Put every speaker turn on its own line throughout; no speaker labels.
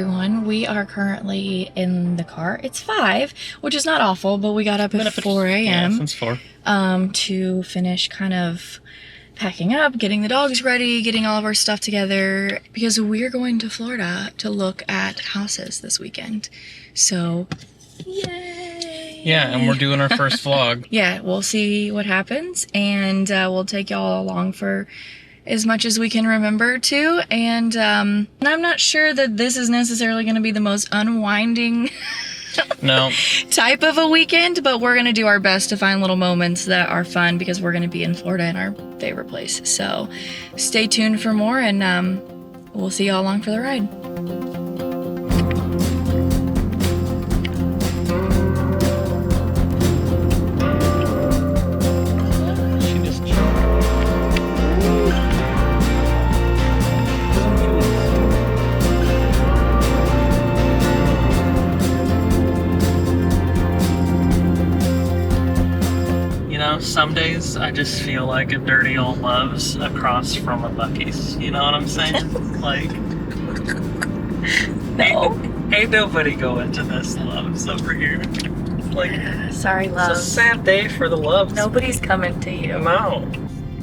everyone. We are currently in the car. It's 5, which is not awful, but we got up at 4 a.m.
Yeah, since 4.
To finish kind of packing up, getting the dogs ready, getting all of our stuff together, because we're going to Florida to look at houses this weekend. So, yay!
Yeah, and we're doing our first vlog.
Yeah, we'll see what happens, and we'll take y'all along for as much as we can remember to. And I'm not sure that this is necessarily going to be the most unwinding type of a weekend, but we're going to do our best to find little moments that are fun, because we're going to be in Florida in our favorite place. So stay tuned for more, and we'll see y'all along for the ride.
Some days I just feel like a dirty old Love's across from a Buc-ee's. You know what I'm saying? Like,
No.
ain't nobody going to this Love's over here. Like,
sorry, love.
It's a sad day for the Love's.
Nobody's coming to you.
No.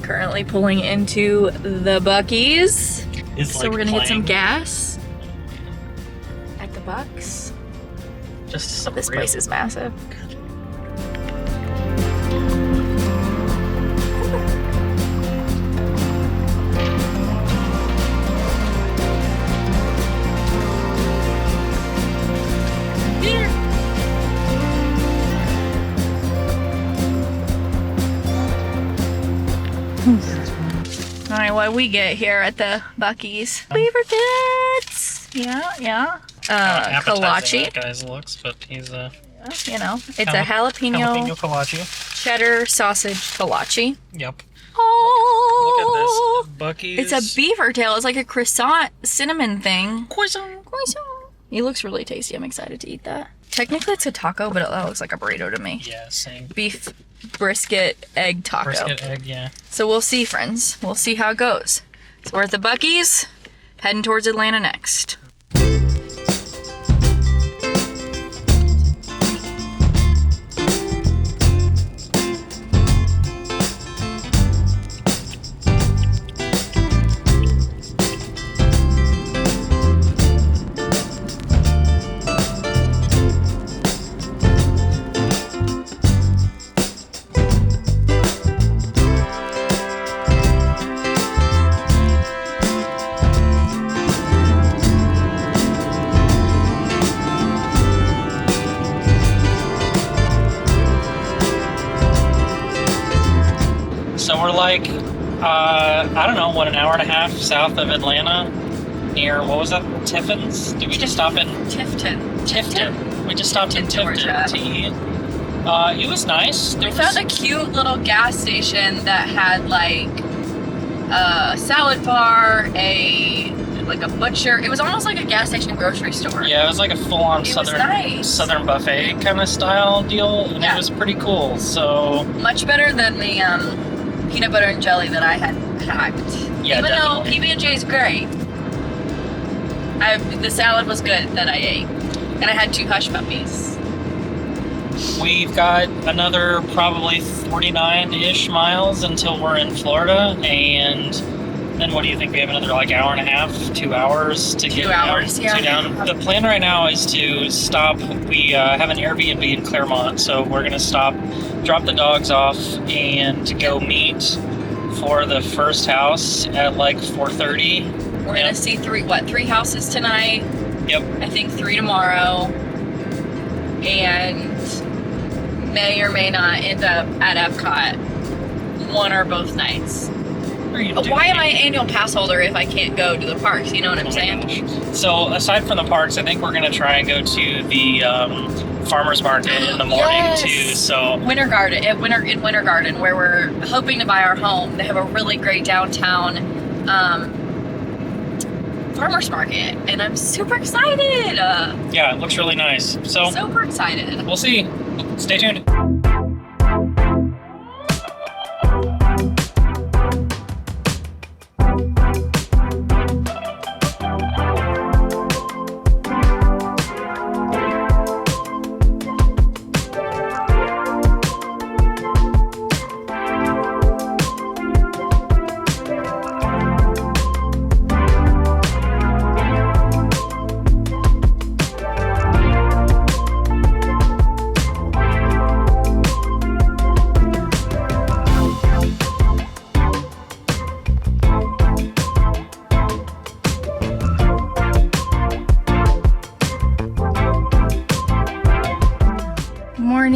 Currently pulling into the Buc-ee's. So we're gonna get some gas at the Bucks.
Just some
This place is massive. All right, what we get here at the Buc-ee's? Beaver tits. Yeah. Kolache.
That guy's looks, but he's
You know, it's a jalapeno
kolache.
cheddar sausage kolache.
Yep.
Oh,
Look at this Buc-ee's.
it's a beaver tail. It's like a croissant cinnamon thing.
Croissant.
It looks really tasty. I'm excited to eat that. Technically, it's a taco, but it looks like a burrito to me.
Yeah, same.
Beef brisket egg taco.
Brisket egg, yeah.
So we'll see, friends. We'll see how it goes. So we're at the Buc-ee's, heading towards Atlanta next.
So we're like, I don't know, an hour and a half south of Atlanta, near, what was that, Tiffin's? Did we just stop in? Tifton. We just stopped in Tifton to eat. It was nice.
We found a cute little gas station that had like a salad bar, a butcher. It was almost like a gas station grocery store.
Yeah, it was like a full-on southern buffet kind of style deal, and it was pretty cool. So
much better than the peanut butter and jelly that I had packed.
Yeah,
even though
definitely.
PB&J is great, the salad was good that I ate, and I had 2 hush puppies.
We've got another probably 49-ish miles until we're in Florida, and then what do you think? We have another like hour and a half, 2 hours to get down. The plan right now is to stop. We have an Airbnb in Claremont, so we're gonna stop, drop the dogs off, and go meet for the first house at like 4:30.
We're gonna see 3 houses tonight.
Yep.
I think 3 tomorrow, and may or may not end up at Epcot one or both nights. Why am I an annual pass holder if I can't go to the parks? You know what I'm saying?
So aside from the parks, I think we're gonna try and go to the farmers market in the morning too. So
Winter Garden, where we're hoping to buy our home. They have a really great downtown farmers market, and I'm super excited.
Yeah, it looks really nice. So
super excited.
We'll see. Stay tuned.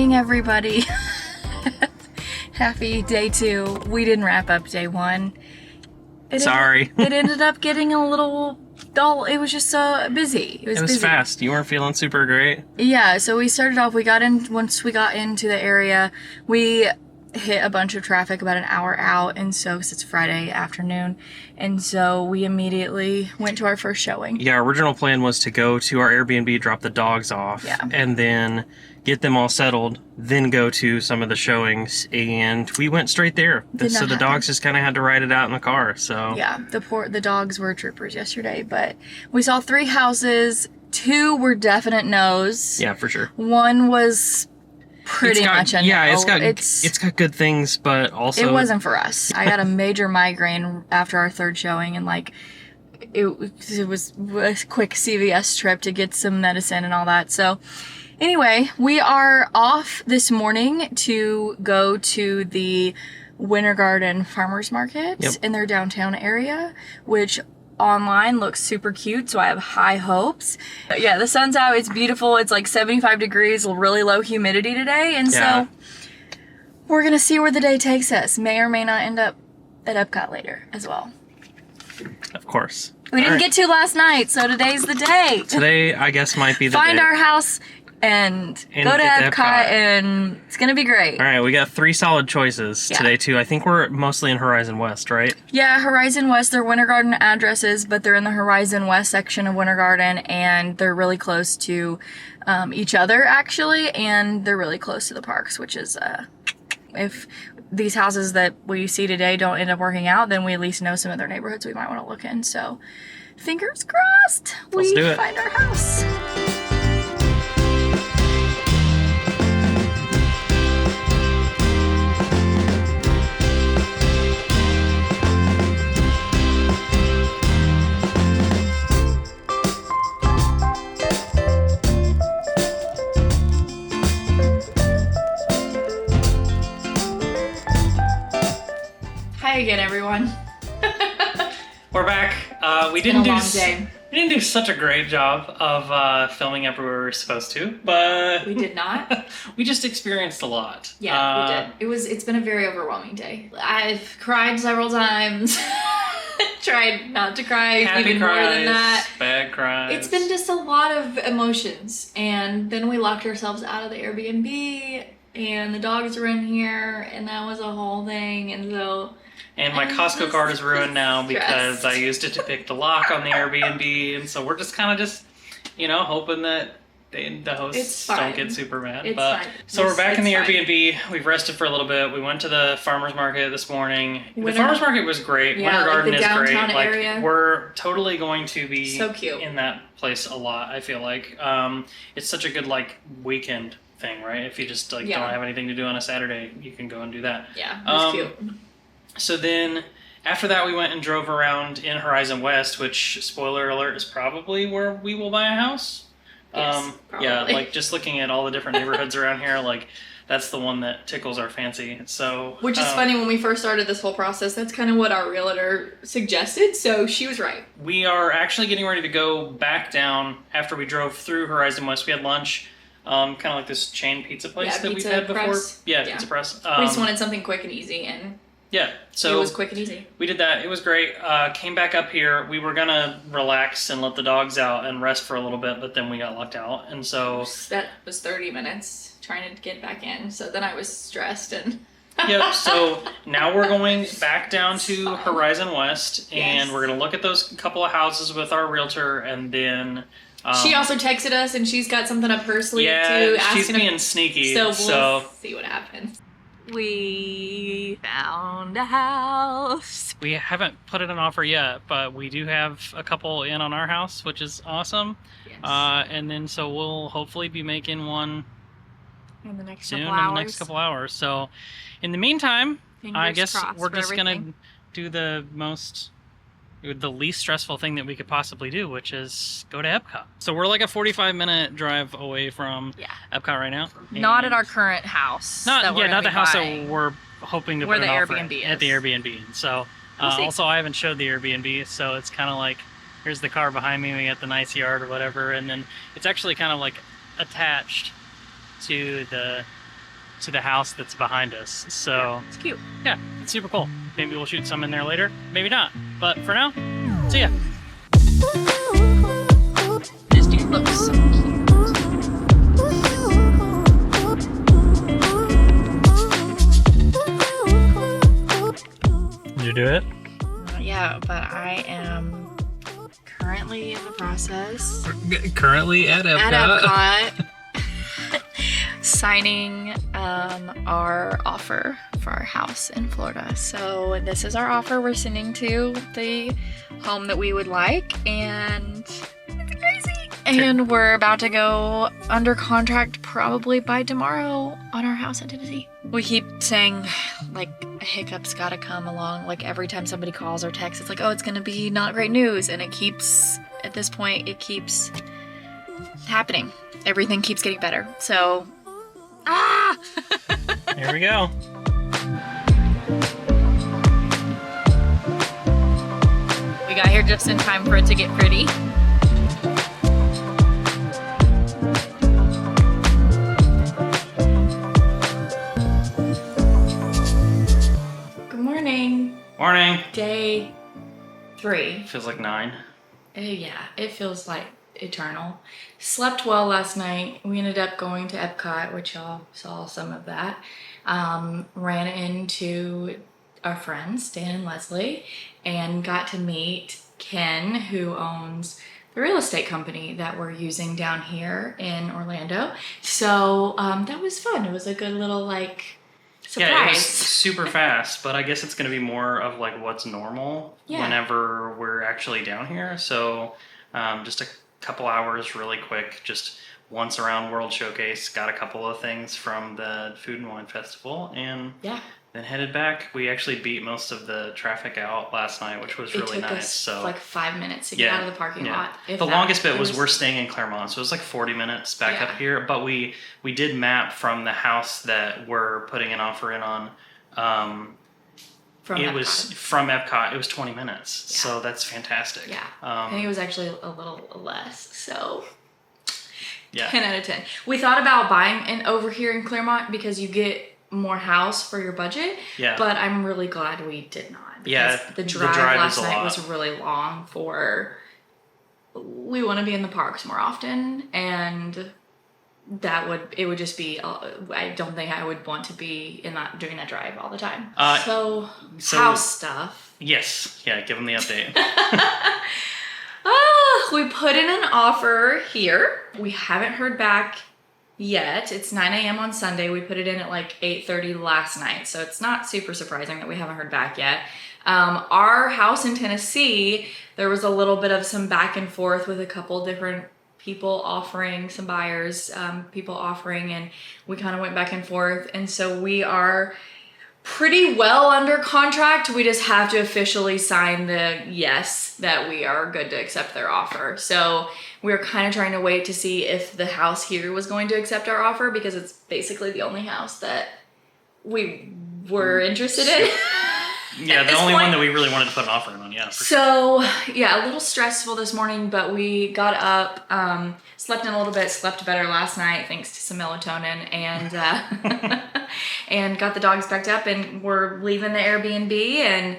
morning, everybody. Happy day 2. We didn't wrap up day 1.
Sorry.
It ended up getting a little dull. It was just so busy. It was busy.
Fast. You weren't feeling super great.
Yeah, so we started off, once we got into the area, we hit a bunch of traffic about an hour out, and so, 'cause it's Friday afternoon, and so we immediately went to our first showing.
Yeah, our original plan was to go to our Airbnb, drop the dogs off, and then get them all settled, then go to some of the showings, and we went straight there. So the dogs just kind of had to ride it out in the car, so.
Yeah, the dogs were troopers yesterday, but we saw 3 houses. 2 were definite no's.
Yeah, for sure.
1 was pretty much a no.
Yeah, it's got good things, but also...
It wasn't for us. I got a major migraine after our 3rd showing, and like, it was a quick CVS trip to get some medicine and all that, so... Anyway, we are off this morning to go to the Winter Garden Farmers Market in their downtown area, which online looks super cute, so I have high hopes. Yeah, the sun's out, it's beautiful, it's like 75 degrees, really low humidity today, and so we're gonna see where the day takes us. May or may not end up at Epcot later as well.
Of course.
We didn't get to last night, so today's the day.
Today, I guess, might be the day.
Find our house and go to Epcot, and it's gonna be great.
All right, we got 3 solid choices today, too. I think we're mostly in Horizon West, right?
Yeah, Horizon West. They're Winter Garden addresses, but they're in the Horizon West section of Winter Garden, and they're really close to each other, actually, and they're really close to the parks, which is, if these houses that we see today don't end up working out, then we at least know some other neighborhoods we might want to look in. So, fingers crossed,
Let's do it.
Find our house. Hi again, everyone.
We're back. We didn't do such a great job of filming everywhere we were supposed to, but
we did not.
We just experienced a lot.
Yeah, we did. It's been a very overwhelming day. I've cried several times. Tried not to cry even more than that.
Bad cries.
It's been just a lot of emotions, and then we locked ourselves out of the Airbnb, and the dogs were in here, and that was a whole thing, and so.
And my Costco card is ruined now because I used it to pick the lock on the Airbnb, and so we're just kind of hoping that the hosts don't get super mad.
It's fine.
So we're back in the Airbnb. We've rested for a little bit. We went to the farmers market this morning. The farmers market was great.
Yeah,
Winter Garden is great.
Area.
We're totally going to be
so cute
in that place a lot. I feel like it's such a good weekend thing, right? If you just don't have anything to do on a Saturday, you can go and do that.
Yeah, it's cute.
So then, after that, we went and drove around in Horizon West, which, spoiler alert, is probably where we will buy a house.
Yes, probably.
Yeah, just looking at all the different neighborhoods around here, that's the one that tickles our fancy. So,
which is funny, when we first started this whole process, that's kind of what our realtor suggested, so she was right.
We are actually getting ready to go back down after we drove through Horizon West. We had lunch. Kind of like this chain pizza place that we've had before. Yeah, Pizza Press.
We just wanted something quick and easy, and
so
it was quick and easy.
We did that. It was great. Came back up here. We were gonna relax and let the dogs out and rest for a little bit, but then we got locked out, and so
that was 30 minutes trying to get back in. So then I was stressed and.
Yep. So now we're going back down to Horizon West, and we're gonna look at those couple of houses with our realtor, and then.
She also texted us, and she's got something up her sleeve too.
Yeah, she's being sneaky.
So we'll see what happens. We found a house.
We haven't put in an offer yet, but we do have a couple in on our house, which is awesome.
Yes.
And then so we'll hopefully be making one
in the next
couple hours. So in the meantime, I guess we're just gonna do the least stressful thing that we could possibly do, which is go to Epcot. So we're like a 45-minute drive away from Epcot right now.
Not at our current house.
Not the house that we're hoping to put an offer at the Airbnb. So also I haven't showed the Airbnb, so it's kind of like, here's the car behind me, we got the nice yard or whatever, and then it's actually kind of like attached to the to the house that's behind us. So
Yeah, it's cute.
yeah, it's super cool. Maybe we'll shoot some in there later. Maybe not. But for now, see ya.
This dude looks so cute.
Did you do it?
Yeah, but I am currently in the process
Currently at
Epcot signing our offer for our house in Florida. So this is our offer we're sending to the home that we would like, and it's crazy. And we're about to go under contract probably by tomorrow on our house in Tennessee. We keep saying like a hiccup's gotta come along. Like every time somebody calls or texts, it's like, oh, it's gonna be not great news. And it keeps, at this point, it keeps happening. Everything keeps getting better. So,
Here we go.
We got here just in time for it to get pretty. Good morning.
Morning.
Day 3.
Feels like 9.
Yeah, it feels like eternal. Slept well last night. We ended up going to Epcot, which y'all saw some of that. Ran into our friends, Dan and Leslie, and got to meet Ken, who owns the real estate company that we're using down here in Orlando. So that was fun. It was a good little like surprise.
Yeah, it was super fast, but I guess it's going to be more of like what's normal whenever we're actually down here. So just a couple hours really quick, just once around World Showcase, got a couple of things from the Food and Wine Festival, and then headed back. We actually beat most of the traffic out last night, which was really nice.
Us
so
like 5 minutes to get out of the parking lot.
The longest bit was we're staying in Claremont, so it was like 40 minutes back up here. But we did map from the house that we're putting an offer in on. From Epcot. It was 20 minutes, so that's fantastic.
Yeah, I think it was actually a little less. So 10 out of 10. We thought about buying an over here in Claremont because you get more house for your budget. Yeah. But I'm really glad we did not. Because the drive last night was really long for. We want to be in the parks more often, and it would just be. I don't think I would want to be doing that drive all the time. So house stuff.
Yes. Yeah. Give them the update.
We put in an offer here. We haven't heard back yet. It's 9 a.m. on Sunday. We put it in at like 8:30 last night. So it's not super surprising that we haven't heard back yet. Our house in Tennessee, there was a little bit of some back and forth with a couple different people offering, some buyers, people offering, and we kind of went back and forth. And so we are pretty well under contract. We just have to officially sign the yes that we are good to accept their offer. So we're kind of trying to wait to see if the house here was going to accept our offer, because it's basically the only house that we were interested in.
Yeah, the only one that we really wanted to put an offer in on,
So, a little stressful this morning, but we got up, slept in a little bit, slept better last night thanks to some melatonin, and and got the dogs packed up, and we're leaving the Airbnb and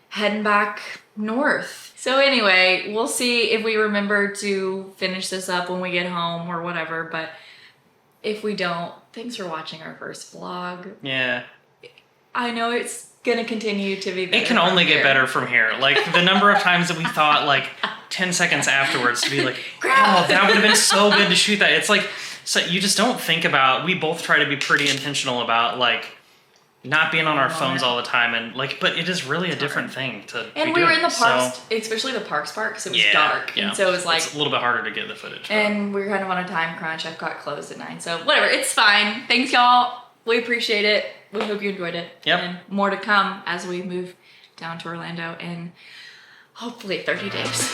heading back north. So anyway, we'll see if we remember to finish this up when we get home or whatever, but if we don't, thanks for watching our first vlog.
Yeah.
I know it's gonna continue to be better.
It can only get better from here. Like the number of times that we thought like 10 seconds afterwards to be like, oh, that would have been so good to shoot that. It's like, so you just don't think about, we both try to be pretty intentional about like not being on our phones all the time, and like, but it is really a different thing to
and we were in the parks, especially the parks part, because it was dark, and so it was like
it's a little bit harder to get the footage.
And we were kind of on a time crunch. Epcot closed at 9, so whatever, it's fine. Thanks y'all. We appreciate it. We hope you enjoyed it.
Yep.
And more to come as we move down to Orlando in hopefully 30 days.